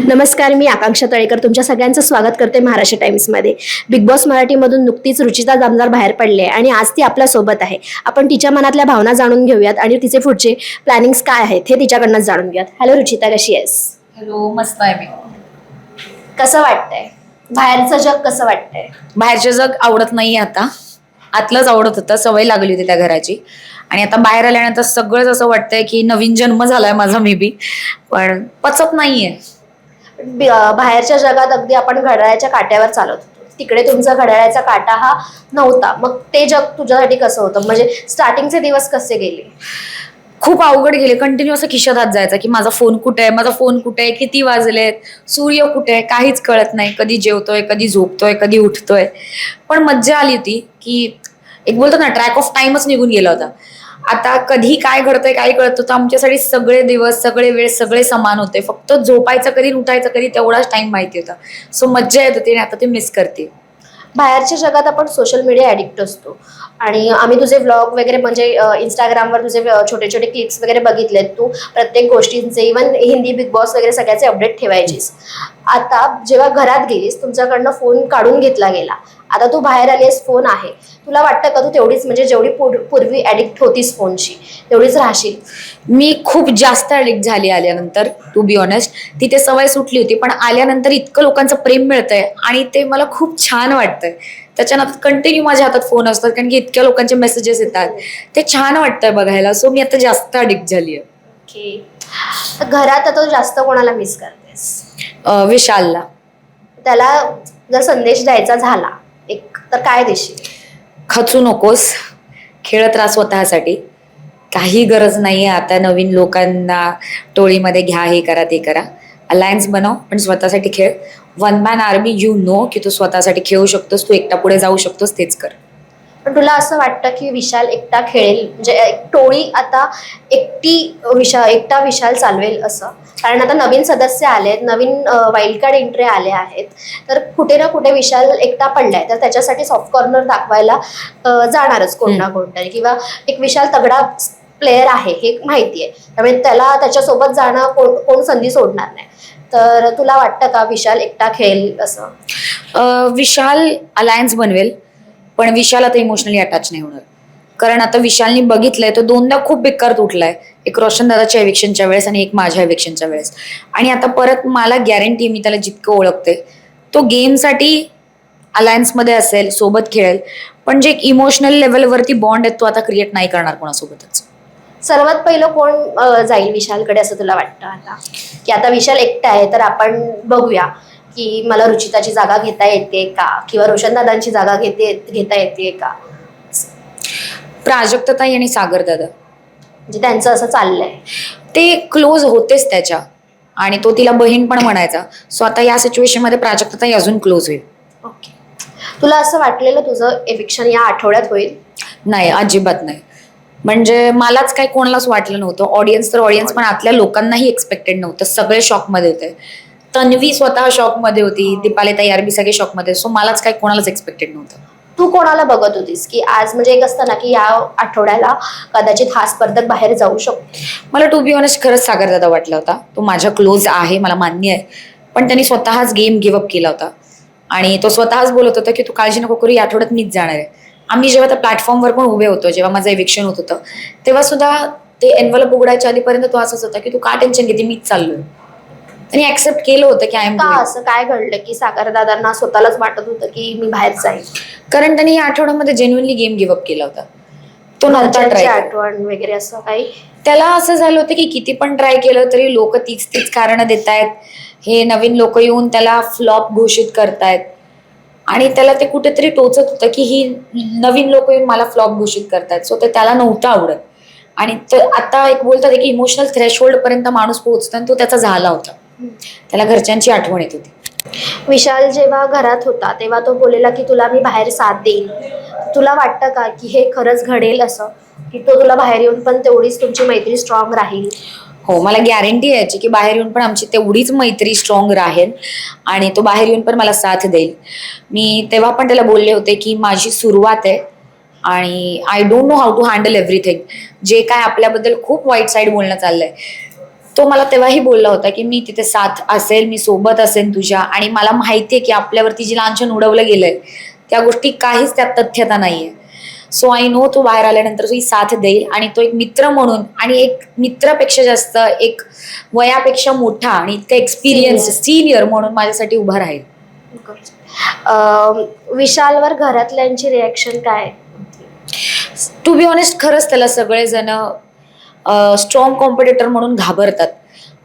नमस्कार, मी आकांक्षा तळेकर तुमच्या सगळ्यांचं स्वागत करते महाराष्ट्र टाइम्समध्ये. बिग बॉस मराठीमधून नुकतीच रुचिता दामदार बाहेर पडली आहे आणि आज ती आपल्या सोबत आहे. आपण तिच्या मनातल्या भावना जाणून घेऊयात आणि तिचे पुढचे प्लॅनिंग्स काय आहेत हे तिच्याकडनंच जाणून घेऊयात. हॅलो रुचिता, कशी आहेस? हॅलो, मस्त आहे मी. कसं वाटतंय? बाहेरचं जग कसं वाटतंय? बाहेरचे जग आवडत नाही आता. आतलंच आवडत होतं, सवय लागली होती त्या घराची. आणि आता बाहेर आल्यानंतर सगळंच असं वाटतंय की नवीन जन्म झालाय माझा मे बी, पण पचत नाहीये. बाहेरच्या जगात अगदी आपण घड्याळाच्या काट्यावर चालत होतो, तिकडे तुमचा घड्याळाचा काटा हा नव्हता. मग ते जग तुझ्यासाठी कसं होतं? म्हणजे स्टार्टिंगचे दिवस कसे गेले? खूप अवघड गेले. कंटिन्यू असं खिशात हात जायचा की माझा फोन कुठे आहे, माझा फोन कुठे आहे, किती वाजलेत, सूर्य कुठे आहे, काहीच कळत नाही. कधी जेवतोय, कधी झोपतोय, कधी उठतोय. पण मज्जा आली होती की एक बोलतो ना, ट्रॅक ऑफ टाइमच निघून गेला होता. आता कधी काय घडतंय काय कळत होतं. आमच्यासाठी सगळे दिवस, सगळे वेळ, सगळे समान होते. फक्त झोपायचं कधी, उठायचं कधी, तेवढाच टाइम माहिती होता. सो मज्जा येत होती आणि आता ते मिस करते. बाहेरच्या जगात आपण सोशल मीडिया ॲडिक्ट असतो आणि आम्ही तुझे व्लॉग वगैरे म्हणजे इंस्टाग्रामवर तुझे छोटे छोटे क्लिप्स वगैरे बघितलेत. तू प्रत्येक गोष्टींचे, इव्हन हिंदी बिग बॉस वगैरे सगळ्याचे अपडेट ठेवायचीस. आता जेव्हा घरात गेलीस, तुमच्याकडनं फोन काढून घेतला गेला, आता तू बाहेर आलीस, फोन आहे. तुला वाटतं का तू तेवढीच म्हणजे जेवढी पूर्वी ॲडिक्ट होतीस फोनची तेवढीच राहशील? मी खूप जास्त ऍडिक्ट झाली आल्यानंतर, टू बी ऑनेस्ट. तिथे सवय सुटली होती, पण आल्यानंतर इतकं लोकांचं प्रेम मिळतंय आणि ते मला खूप छान वाटतंय. त्याच्यानंतर कंटिन्यू माझ्या हातात फोन असतात कारण की इतक्या लोकांचे मेसेजेस येतात. ते छान वाटतंय बघायला. सो मी आता जास्त ऍडिक्ट झाली आहे. ओके. घरात आता तू जास्त कोणाला मिस करतेस? विशालला. त्याला जर संदेश द्यायचा झाला एक, तर काय देशील? खचू नकोस, खेळत राहा स्वतःसाठी. काही गरज नाहीये आता नवीन लोकांना टोळीमध्ये घ्या, हे करा ते करा. अलायन्स बनव, पण स्वतःसाठी खेळ. One man army, you know की तू स्वतःसाठी खेळू शकतोस, तू एकटा पुढे जाऊ शकतोस, तेच कर. पण तुला असं वाटतं की विशाल एकटा खेळेल, म्हणजे एक टोळी आता एकटा विशाल चालवेल असं? कारण आता नवीन सदस्य आलेत, नवीन वाईल्ड कार्ड एंट्री आले आहेत, तर कुठे ना कुठे विशाल एकटा पडलाय, तर त्याच्यासाठी सॉफ्ट कॉर्नर दाखवायला जाणारच कोण ना कोणतरी, किंवा एक विशाल तगडा प्लेयर आहे हे माहिती आहे, त्यामुळे त्याला त्याच्यासोबत जाणं कोण संधी सोडणार नाही. तर तुला वाटतं का विशाल एकटा खेळेल असं? विशाल अलायन्स बनवेल, पण विशाल आता इमोशनली अटॅच नाही होणार. कारण आता विशालनी बघितलंय, तो दोनदा खूप बेकार तुटलाय. एक रोशन दादाच्या एविक्शनच्या वेळेस आणि एक माझ्या एविक्शनच्या वेळेस. आणि आता परत मला गॅरंटी, मी त्याला जितकं ओळखते, तो गेमसाठी अलायन्समध्ये असेल, सोबत खेळेल, पण जे एक इमोशनल लेवलवरती बॉन्ड आहे तो आता क्रिएट नाही करणार कोणासोबतच. सर्वात पहिलं कोण जाईल विशालकडे असं तुला वाटतं आता? की आता विशाल एकटा आहे, तर आपण बघूया की मला रुचिताची जागा घेता येते का, किंवा रोशनदादांची जागा घेता येते का? प्राजक्ताताई आणि सागर दादा, म्हणजे त्यांचं असं चाललंय. ते क्लोज होतेच त्याच्या, आणि तो तिला बहीण पण म्हणायचा. सो आता या सिच्युएशन मध्ये प्राजक्ताताई अजून क्लोज होईल. ओके. तुला असं वाटलेलं तुझं एविक्शन या आठवड्यात होईल? नाही, अजिबात नाही. म्हणजे मलाच काही कोणालाच वाटलं नव्हतं. ऑडियन्स तर ऑडियन्स, पण आतल्या लोकांनाही एक्सपेक्टेड नव्हतं. सगळे शॉकमध्ये होते. तन्वी स्वतः शॉकमध्ये होती, दीपाली ताई, आरबी सगळे शॉकमध्ये. सो मलाच काही कोणालाच एक्सपेक्टेड नव्हतं. तू कोणाला बघत होतीस की आज म्हणजे एक असतं ना की या आठवड्याला कदाचित हा स्पर्धक बाहेर जाऊ शकतो? मला टू बी ऑनेस्ट खरंच सागर दादा वाटला होता. तो माझ्या क्लोज आहे, मला मान्य आहे, पण त्यांनी स्वतःच गेम गिव्ह अप केला होता. आणि तो स्वतःच बोलत होता की तू काळजी नको करू, या आठवड्यात मीच जाणार आहे. आम्ही जेव्हा त्या प्लॅटफॉर्मवर पण उभे होतो, जेव्हा माझं एविक्शन होत होतं, तेव्हा सुद्धा ते एनव्हलप उघडायच्या आधीपर्यंत तो असंच होता की तू का टेन्शन घेते, मीच चाललोय. त्यांनी ऍक्सेप्ट केलं होतं की आय एम. का असं काय घडलं की सागरदादांना स्वतःलाच वाटत होतं की मी बाहेर जाईल? कारण त्यांनी या आठवड्यामध्ये जेन्युअनली गेम गिव्ह अप केला होता. तो नव्हता ट्राय. आठवण वगैरे असं काही? त्याला असं झालं होतं की किती पण ट्राय केलं तरी लोक तीच कारणं देत आहेत. हे नवीन लोक येऊन त्याला फ्लॉप घोषित करतायत, आणि त्याला ते कुठेतरी टोचत होतं की ही नवीन लोक येऊन मला फ्लॉप घोषित करतायत. सो ते त्याला नव्हतं आवडत. आणि आता एक बोलतात की इमोशनल थ्रेशहोल्ड पर्यंत माणूस पोहोचतो, आणि तो त्याचा झाला होता. त्याला घरच्यांची आठवण येत होती. विशाल जेव्हा घरात होता तेव्हा तो बोललेला की तुला मी बाहेर साथ देईन. तुला वाटतं का की हे खरंच घडेल असं, की तो तुला बाहेर येऊन पण तेवढीच तुमची मैत्री स्ट्रॉंग राहील? हो, मला गॅरंटी यायची की बाहेर येऊन पण आमची तेवढीच मैत्री स्ट्रॉंग राहील, आणि तो बाहेर येऊन पण मला साथ देईल. मी तेव्हा पण त्याला बोलले होते की माझी सुरुवात आहे, आणि I don't know how to handle everything. जे काय आपल्याबद्दल खूप वाईट साईड बोलणं चाललंय, तो मला तेव्हाही बोलला होता की मी तिथे साथ असेल, मी सोबत असेल तुझ्या, आणि मला माहितीये की आपल्यावरती जी लांछन उडवलं गेलंय त्या गोष्टी काहीच त्यात तथ्यता नाहीये. सो आय नो तो बाहेर आल्यानंतर ही साथ देईल, आणि तो एक मित्र म्हणून, आणि एक मित्रापेक्षा जास्त एक वयापेक्षा मोठा आणि इतका एक्सपिरियन्स सिनियर म्हणून माझ्यासाठी उभा राहील. विशालवर घरातल्यांची रिॲक्शन काय? टू बी ऑनेस्ट, खरंच त्याला सगळेजण स्ट्रॉंग कॉम्पिटिटर म्हणून घाबरतात,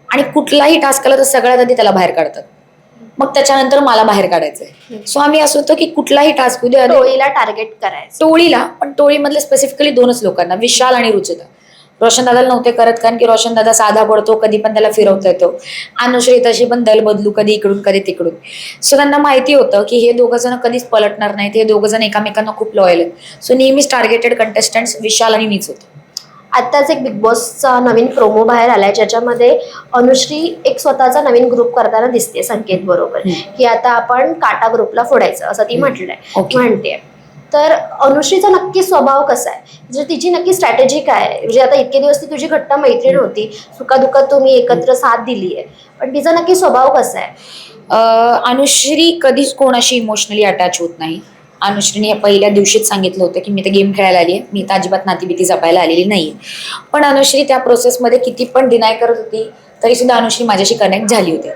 आणि कुठलाही टास्क आला तर सगळ्यात आधी त्याला बाहेर काढतात, मग त्याच्यानंतर मला बाहेर काढायचंय. सो आम्ही असं होतं की कुठलाही टास्क उद्या टोळीला टार्गेट करायचं. टोळीला, पण टोळीमधले स्पेसिफिकली 2च लोकांना, विशाल आणि रुचिता. रोशन दादाला नव्हते करत, कारण की रोशन दादा साधा पडतो, कधी पण त्याला फिरवता येतो. अनुश्री तशी पण दल बदलू, कधी इकडून कधी तिकडून. सो त्यांना माहिती होतं की हे दोघं जण कधीच पलटणार नाहीत, हे दोघं जण एकामेकांना खूप लॉयल आहेत. सो नेहमीच टार्गेटेड कंटेस्टंट्स विशाल आणि मीच होतो. आत्ताच एक बिग बॉसचा नवीन प्रोमो बाहेर आलाय, ज्याच्यामध्ये अनुश्री एक स्वतःचा नवीन ग्रुप करताना दिसते संकेत बरोबर, की आता आपण काटा ग्रुपला फोडायचं असं ती म्हणते. तर अनुश्रीचा नक्की स्वभाव कसा आहे, म्हणजे तिची नक्की स्ट्रॅटेजी काय आहे? म्हणजे आता इतके दिवस ती तुझी घट्ट मैत्रीण होती, सुखादुखात तुम्ही एकत्र साथ दिली आहे, पण तिचा नक्की स्वभाव कसा आहे? अनुश्री कधीच कोणाशी इमोशनली अटॅच होत नाही. अनुश्रीने पहिल्या दिवशीच सांगितलं होतं की मी तर गेम खेळायला आली आहे, मी तर अजिबात नातीबिती जपायला आलेली नाहीये. पण अनुश्री त्या प्रोसेसमध्ये किती पण डिनाय करत होती तरी सुद्धा अनुश्री माझ्याशी कनेक्ट झाली होती.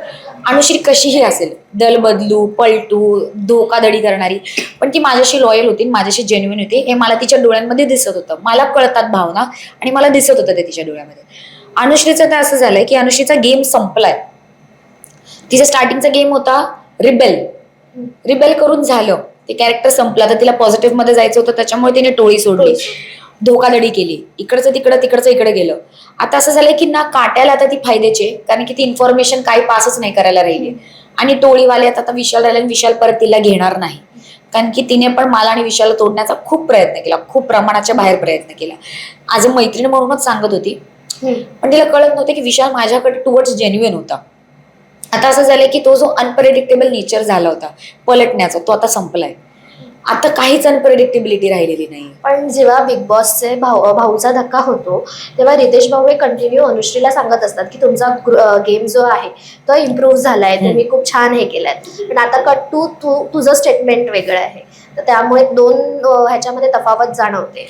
अनुश्री कशीही असेल, दल बदलू, पलटू, धोकाधडी करणारी, पण ती माझ्याशी लॉयल होती, माझ्याशी जेन्युइन होती. हे मला तिच्या डोळ्यांमध्ये दिसत होतं. मला कळतात भावना, आणि मला दिसत होतं ते तिच्या डोळ्यामध्ये. अनुश्रीचं तर असं झालंय की अनुश्रीचा गेम संपलाय. तिचा स्टार्टिंगचा गेम होता रिबेल करून झालं, ते कॅरेक्टर संपलं, तर तिला पॉझिटिव्ह मध्ये जायचं होतं, त्याच्यामुळे तिने टोळी सोडली, धोकाधडी केली, इकडचं तिकडं तिकडचं इकडे गेलं. आता असं झालंय की ना काट्याला आता ती फायद्याची, कारण की ती इन्फॉर्मेशन काही पासच नाही करायला राहिली, आणि टोळीवाले आता विशाल राहिले, विशाल परत तिला घेणार नाही, कारण की तिने पण मला आणि विशाल तोडण्याचा खूप प्रयत्न केला, खूप प्रमाणाच्या बाहेर प्रयत्न केला. आज मैत्रीण म्हणूनच सांगत होती, पण तिला कळत नव्हते की विशाल माझ्याकडे टुवर्ड्स जेन्युइन होता. आता असं झालंय की तो जो अनप्रेडिक्टेबल नेचर झाला होता पलटण्याचा, तो आता संपलाय. आता काहीच अनप्रेडिक्टेबिलिटी राहिलेली नाही. पण जेव्हा बिग बॉसचे भाऊचा धक्का होतो, तेव्हा रितेश भाऊ हे कंटिन्यू अनुश्रीला सांगत असतात की तुमचा गेम जो आहे तो इम्प्रूव्ह झालाय, तुम्ही खूप छान हे केलाय. पण आता कट टू तुझं स्टेटमेंट वेगळं आहे, तर त्यामुळे दोन ह्याच्यामध्ये तफावत जाणवते.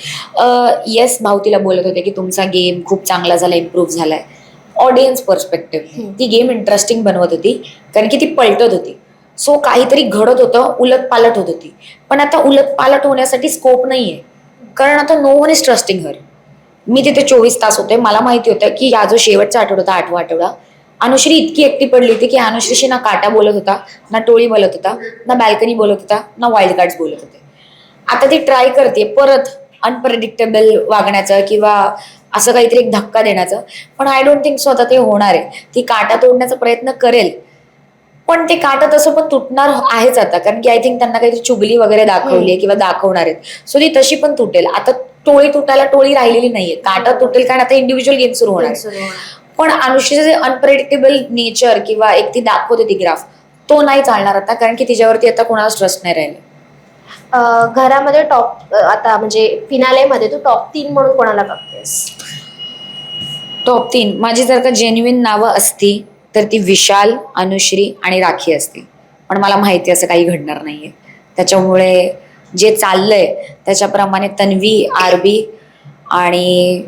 येस, भाऊ तिला बोलत होते की तुमचा गेम खूप चांगला झाला, इम्प्रूव्ह झालाय. ऑडियन्स पर्स्पेक्टिव्ह ती गेम इंटरेस्टिंग बनवत होती, कारण की ती पलटत होती. सो काहीतरी घडत होतं, उलट पालट होत होती. पण आता उलट पालट होण्यासाठी स्कोप नाहीये, कारण आता नो वन इज ट्रस्टिंग हर. मी तिथे 24 तास होते, मला माहिती होतं की या जो शेवटचा आठवडा होता, 8वा आठवडा, अनुश्री इतकी एकटी पडली होती की अनुश्रीशी ना काटा बोलत होता, ना टोळी बोलत होता, ना बॅल्कनी बोलत होता, ना वाईल्ड कार्ड्स बोलत होते. आता ती ट्राय करते परत अनप्रेडिक्टेबल वागण्याचं किंवा असं काहीतरी एक धक्का देण्याचं, पण आय डोंट थिंक सो आता ते होणार आहे. ती काटा तोडण्याचा प्रयत्न करेल, पण ते काटा तसं पण तुटणार आहेच आता, कारण की आय थिंक त्यांना काहीतरी चुगली वगैरे दाखवली किंवा दाखवणार आहेत, सो ती तशी पण तुटेल. आता टोळी तुटायला टोळी राहिलेली नाहीये, काटा तुटेल, कारण आता इंडिव्हिज्युअल गेम सुरू होणार. पण अनुश्रीचं जे अनप्रेडिक्टेबल नेचर किंवा एक ती दाखवते ती ग्राफ, तो नाही चालणार आता, कारण की तिच्यावरती आता कोणालाच ट्रस्ट नाही राहिलं. घरामध्ये टॉप, आता म्हणजे फिनालेमध्ये तू टॉप 3 म्हणून कोणाला बघतेस? टॉप 3 माझी जर का जेन्युइन नावं असती तर ती विशाल, अनुश्री आणि राखी असते, पण मला माहिती असं काही घडणार नाहीये. त्याच्यामुळे जे चाललंय त्याच्याप्रमाणे तन्वी, आरबी आणि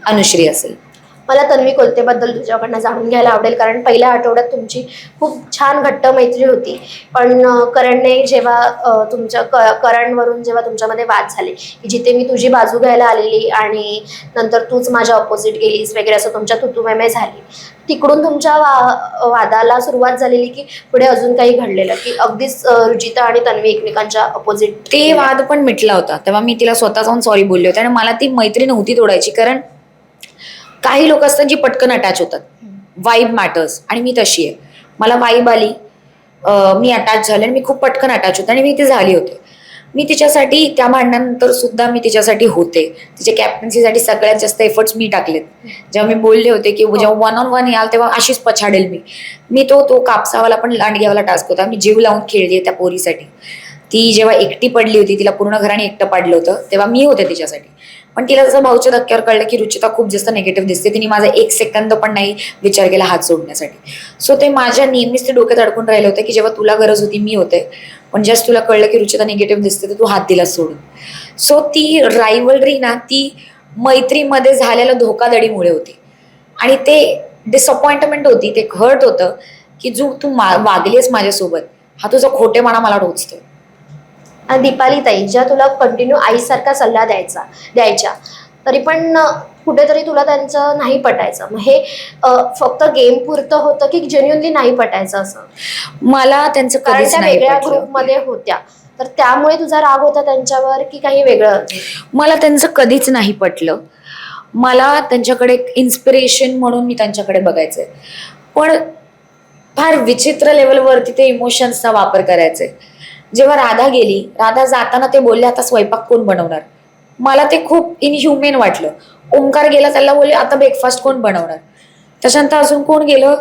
अनुश्री असेल. मला तन्वी कोलतेबद्दल तुझ्याकडनं जाणून घ्यायला आवडेल, कारण पहिल्या आठवड्यात तुमची खूप छान घट्ट मैत्री होती, पण करणने जेव्हा करणवरून जेव्हा तुमच्यामध्ये वाद झाले, की जिथे मी तुझी बाजू घ्यायला आलेली आणि नंतर तूच माझ्या ऑपोजिट गेलीस वगैरे, असं तुमच्या तुतुमेमे झाली, तिकडून तुमच्या वादाला सुरुवात झालेली की पुढे अजून काही घडलेलं, की अगदीच रुचिता आणि तन्वी एकमेकांच्या अपोजिट? ते वाद पण मिटला होता, तेव्हा मी तिला स्वतः जाऊन सॉरी बोलले होते, आणि मला ती मैत्री नव्हती तोडायची, कारण काही लोक असतात जी पटकन अटॅच होतात, वाईब मॅटर्स, आणि मी तशी आहे. मला वाईब आली, मी अटॅच झाले, आणि मी खूप पटकन अटॅच होते, आणि मी ती झाली होते. मी तिच्यासाठी त्या भांडणानंतर सुद्धा मी तिच्यासाठी होते, तिच्या कॅप्टन्सीसाठी सगळ्यात जास्त एफर्ट्स मी टाकलेत. जेव्हा मी बोलले होते की जेव्हा 1-on-1 याल तेव्हा अशीच पछाडेल मी तो कापसावाला पण लांडग्यावाला टास्क होता, मी जीव लावून खेळली त्या पोरीसाठी. ती जेव्हा एकटी पडली होती, तिला पूर्ण घराने एकटं पाडलं होतं, तेव्हा मी होते तिच्यासाठी. पण तिला जसं भाऊच्या धक्क्यावर कळलं की रुचिता खूप जास्त निगेटिव्ह दिसते, तिने माझा एक सेकंद पण नाही विचार केला हात सोडण्यासाठी. सो ते माझ्या नेहमीच ते डोक्यात अडकून राहिलं होतं की जेव्हा तुला गरज होती मी होते, पण जस्ट तुला कळलं की रुचिता निगेटिव्ह दिसते तर तू हात दिला सोडून. सो ती रायव्हलरी ना ती मैत्रीमध्ये झालेल्या धोकाधडीमुळे होती आणि ते डिसअपॉइंटमेंट होती, ते हर्ट होतं की तू वागलीस माझ्यासोबत, हा तुझा खोटेपणा मला टोचतोय. आणि दीपाली ताई ज्या तुला कंटिन्यू आईसारखा सल्ला द्यायच्या तरी पण कुठेतरी तुला त्यांचं नाही पटायचं, मग हे फक्त गेम पुरतं होतं की जेन्युअनली नाही पटायचं असं? मला त्यांचं कारण कधीच त्या नाही वेगळ्या पटलं. ग्रुपमध्ये होत्या, तर त्यामुळे तुझा राग होता त्यांच्यावर की काही वेगळं? मला त्यांचं कधीच नाही पटलं. मला त्यांच्याकडे एक इन्स्पिरेशन म्हणून मी त्यांच्याकडे बघायचंय, पण फार विचित्र लेवलवरती ते इमोशन्सचा वापर करायचे. जेव्हा राधा गेली, राधा जाताना ते बोलले आता स्वयंपाक कोण बनवणार, मला ते खूप इनह्युमेन वाटलं. ओंकार गेला, त्याला बोलले आता ब्रेकफास्ट कोण बनवणार. त्याच्यानंतर अजून कोण गेलं,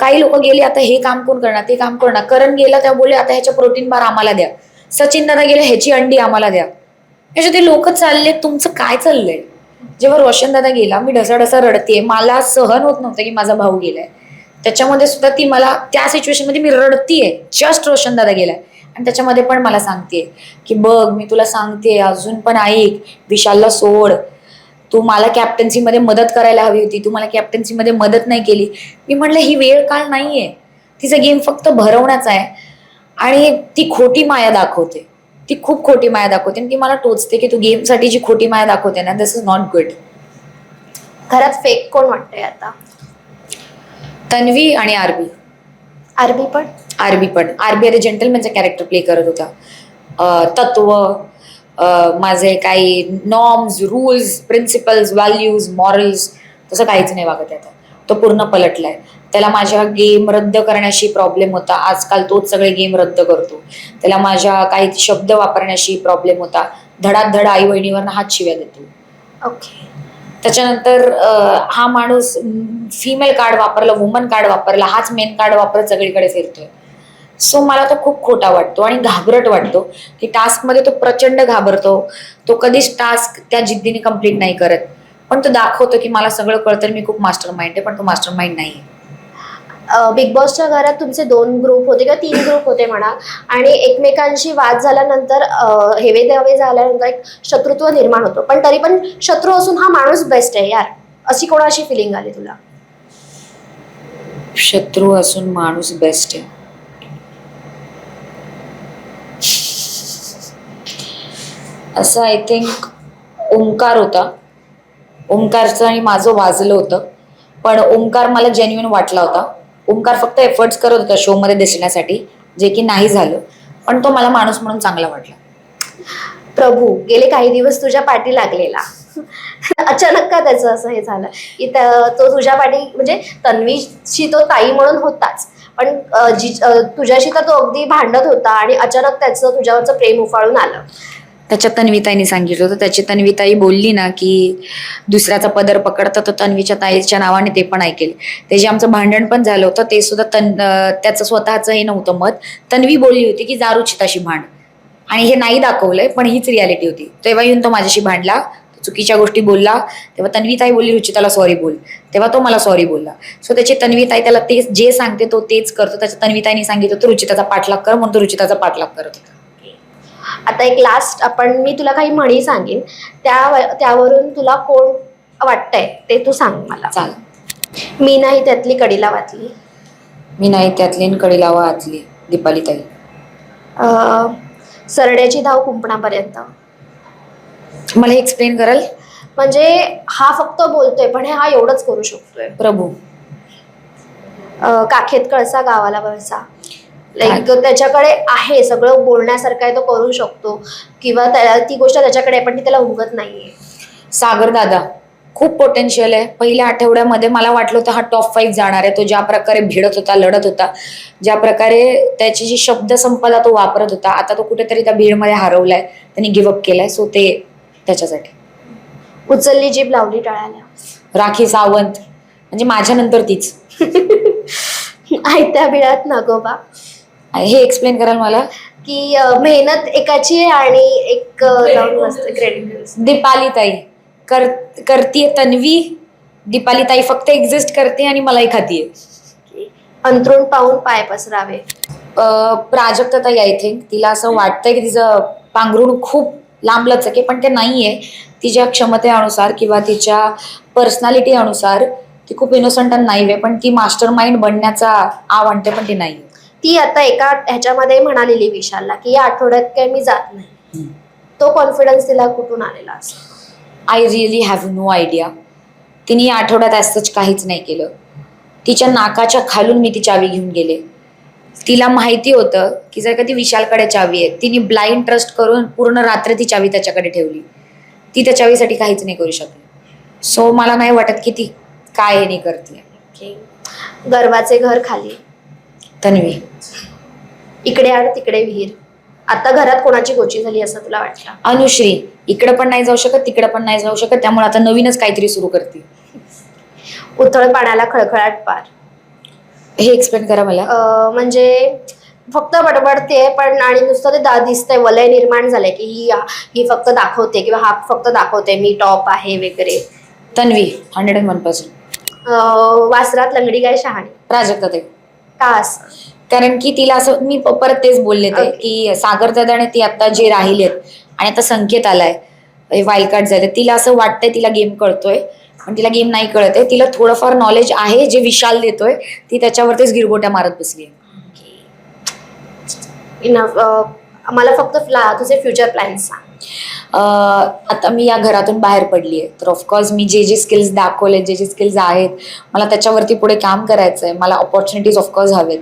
काही लोक गेले आता हे काम कोण करणार ते काम करणार. करण गेला, त्या बोलले आता ह्याच्या प्रोटीन बार आम्हाला द्या. सचिन दादा गेले, ह्याची अंडी आम्हाला द्या. ह्याच्या ते लोक चालले, तुमचं काय चाललंय? जेव्हा रोशन दादा गेला, मी ढसाढसा रडते, मला सहन होत नव्हतं की माझा भाऊ गेलाय. त्याच्यामध्ये सुद्धा ती मला त्या सिच्युएशन मध्ये मी रडतीये, जस्ट रोशन दादा गेलाय आणि त्याच्यामध्ये पण मला सांगतेय की बघ मी तुला सांगते अजून पण ऐक, विशालला सोड, तू मला कॅप्टन्सीमध्ये मदत करायला हवी होती, तू मला कॅप्टन्सीमध्ये मदत नाही केली. मी म्हणलं ही वेळ काळ नाहीये, तिचा गेम फक्त भरवण्याचा आहे आणि ती खोटी माया दाखवते, ती खूप खोटी माया दाखवते आणि ती मला टोचते की तू गेमसाठी जी खोटी माया दाखवते ना, दिस इज नॉट गुड. घरात फेक कोण वाटतंय आता? तन्वी आणि आरबी. आरबी पण? आरबी आता जेंटलमॅनचा कॅरेक्टर प्ले करत होता. तत्व, माझे काही norms, rules, principles, values, morals, तसं काहीच नाही वागत आता. तो पूर्ण पलटलाय. त्याला माझ्या गेम रद्द करण्याशी प्रॉब्लेम होता, आजकाल तोच सगळे गेम रद्द करतो. त्याला माझ्या काही शब्द वापरण्याशी प्रॉब्लेम होता, धडाधड आई बहिणीवर हात शिव्या देतो. ओके. त्याच्यानंतर हा माणूस फिमेल कार्ड वापरला, वुमन कार्ड वापरला, हाच मेन कार्ड वापरत सगळीकडे फिरतोय. सो मला तो खूप खोटा वाटतो आणि घाबरट वाटतो की टास्कमध्ये तो प्रचंड घाबरतो. तो कधीच टास्क त्या जिद्दीने कम्प्लीट नाही करत, पण तो दाखवतो की मला सगळं कळतं, मी खूप मास्टर माइंड आहे, पण तो मास्टर माइंड नाही. बिग बॉसच्या घरात तुमचे 2 ग्रुप होते किंवा 3 ग्रुप होते म्हणा, आणि एकमेकांशी वाद झाल्यानंतर हेवे दावे झाल्यानंतर एक शत्रुत्व निर्माण होतो, पण तरी पण शत्रू असून हा माणूस बेस्ट आहे यार, अशी कोणाशी फिलिंग आली तुला? शत्रू असून माणूस बेस्ट आहे असं आय थिंक ओंकार होता. ओंकारचं आणि माझं वाजलं होतं, पण ओंकार मला जेन्युइन वाटला होता. ओंकार फक्त एफर्ट्स करत होता शो मध्ये दिसण्यासाठी, जे की नाही झालं, पण तो मला माणूस म्हणून चांगला वाटला. प्रभू गेले काही दिवस तुझ्या पाठी लागलेला अचानक का त्याचं असं हे झालं की तो तुझ्या पाठी, म्हणजे तन्वीशी तो ताई म्हणून होताच, पण तुझ्याशी तर तो अगदी भांडत होता आणि अचानक त्याचं तुझ्यावरचं प्रेम उफाळून आलं? त्याच्यात तन्वीताईने सांगितलं होतं, त्याची तन्वीताई बोलली ना की दुसऱ्याचा पदर पकडतं तर तन्वीच्या ताईच्या नावाने ते पण ऐकेल. ते जे आमचं भांडण पण झालं होतं ते सुद्धा त्याचं स्वतःचं हे नव्हतं मत. तन्वी बोलली होती की जा रुचिताशी भांड, आणि हे नाही दाखवलंय पण हीच रियालिटी होती. तेव्हा येऊन तो माझ्याशी भांडला, चुकीच्या गोष्टी बोलला, तेव्हा तन्वीताई बोलली रुचिताला सॉरी बोल, तेव्हा तो मला सॉरी बोलला. सो त्याची तन्वीताई त्याला ते जे सांगते तो तेच करतो. त्याच्या तन्वीताईने सांगितलं होतं रुचिताचा पाठलाग कर, म्हणून तो रुचिताचा पाठलाग करत होता. आता एक लास्ट मी तुला काही म्हणी सांगेन, त्यावरून तुला कोण वाटतंय ते तू सांग मला. चाल. मी नाही त्यातली कडीला वाचली. मी नाही त्यातली कडीला वाचली. दीपाली ताई. सरड्याची धाव कुंपणापर्यंत. मला एक्सप्लेन कराल? म्हणजे हा फक्त बोलतोय पण हा एवढंच करू शकतोय. प्रभू. काखेत कळसा गावाला वळसा. लाईक त्याच्याकडे आहे सगळं बोलण्यासारखं आहे, तो करू शकतो, किंवा ती गोष्ट त्याच्याकडे आहे पण ती त्याला उमगत नाहीये. सागर दादा खूप पोटेन्शियल आहे. पहिल्या आठवड्यामध्ये मला वाटलं होतं हा टॉप 5 जाणार आहे. तो ज्या प्रकारे भिडत होता, लढत होता, ज्या प्रकारे त्याची जी शब्द संपदा तो वापरत होता, आता तो कुठेतरी त्या भीडमध्ये हरवलाय, त्यांनी गिव्हअप केलाय. सो ते त्याच्यासाठी. उचलली जीभ लावली टाळायला. राखी सावंत, म्हणजे माझ्या नंतर तीच. आयत्या बिळात नागोबा. हे एक्सप्लेन कराल मला? की मेहनत एकाची आहे आणि एक जाऊन मस्त क्रेडिट. दीपाली ताई. करतीये तन्वी, दीपाली ताई फक्त एक्झिस्ट करते आणि मलाही खातीये. अंथरूण पाहून पाय पसरावे. प्राजक्ता ताई आय थिंक, तिला असं वाटतंय की तिचं पांघरूण खूप लांब लचक आहे, पण ते नाहीये. तिच्या क्षमतेनुसार किंवा तिच्या पर्सनॅलिटी अनुसार ती खूप इनोसंट आणि नाईव्ह आहे, पण ती मास्टर माइंड बनण्याचा आव आणते, पण ती नाही. ती आता एका ह्याच्यामध्ये म्हणालेली विशालला की या आठवड्यात काय मी जात नाही. तो कॉन्फिडन्स तिला कुठून आलेला असं? I really have no idea. तिने या आठवड्यात ॲज काहीच नाही केलं. तिच्या नाकाच्या खालून मी ती चावी घेऊन गेले. तिला माहिती होतं की जर का ती विशालकडे चावी आहे, तिने ब्लाइंड ट्रस्ट करून पूर्ण रात्र ती चावी त्याच्याकडे ठेवली. ती त्या चावीसाठी काहीच नाही करू शकली. सो मला नाही वाटत की ती काय नाही करते. गर्वाचे घर खाली. तन्वी, इकडे आड तिकडे विहीर. आता घरात कोणाची गोची झाली असं तुला वाटतं? अनुश्री इकडे पण नाही जाऊ शकत, तिकडे पण नाही जाऊ शकत, त्यामुळे आता नवीनच काहीतरी सुरू करते. उथळ पाण्याला खळखळाट पार. हे एक्सप्लेन करा मला. म्हणजे फक्त बडबडते पण आणि नुसतं ते दिसतंय, वलय निर्माण झालंय की ही फक्त दाखवते किंवा हा फक्त दाखवते मी टॉप आहे वगैरे. तन्वी 101%. वासरात लंगडी गाय शहाणी. प्राजक्ता ताई. का असं? कारण की तिला असं, मी परत तेच बोलले ते की सागर दादा आणि ती आता जे राहिलेत आणि आता संकेत आलाय वाईल्ड कार्ड झाले, तिला असं वाटतंय तिला गेम कळतोय, पण तिला गेम नाही कळत आहे. तिला थोडंफार नॉलेज आहे जे विशाल देतोय, ती त्याच्यावरतीच गिरगोट्या मारत बसली. मला फक्त तुझे फ्युचर प्लॅन सांग. आता मी या घरातून बाहेर पडली आहे, तर ऑफकोर्स मी जे स्किल्स दाखवले, जे स्किल्स आहेत, मला त्याच्यावरती पुढे काम करायचं आहे. मला ऑपॉर्च्युनिटीज ऑफकोर्स हवेत.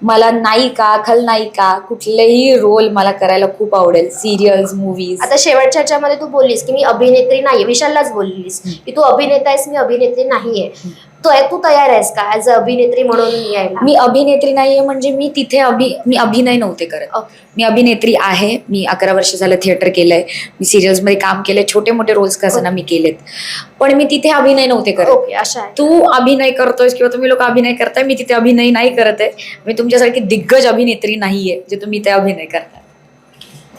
मला नायिका, खलनायिका कुठलेही रोल मला करायला खूप आवडेल. Serials, movies. आता शेवटच्या ह्याच्यामध्ये तू बोललीस की मी अभिनेत्री नाहीये, विशाललाच बोललीस की तू अभिनेता आहेस, मी अभिनेत्री नाहीये. तू तयार आहेस का ऍज अ अभिनेत्री म्हणून यायला? मी अभिनेत्री नाहीये म्हणजे मी तिथे मी अभिनय नव्हते करत. मी अभिनेत्री आहे. मी 11 वर्ष झालं थिएटर केलंय, मी सिरियल्समध्ये काम केलंय, छोटे मोठे रोल्स कसं ना मी केलेत, पण मी तिथे अभिनय नव्हते करत. ओके, अशा आहे. तू अभिनय करतोयस किंवा तुम्ही लोक अभिनय करताय, मी तिथे अभिनय नाही करत आहे. मी तुमच्यासारखी दिग्गज अभिनेत्री नाहीये जे तुम्ही ते अभिनय करताय.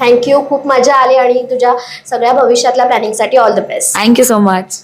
थँक्यू, खूप मजा आली आणि तुझ्या सगळ्या भविष्यातल्या प्लॅनिंगसाठी all the best. Thank you so much.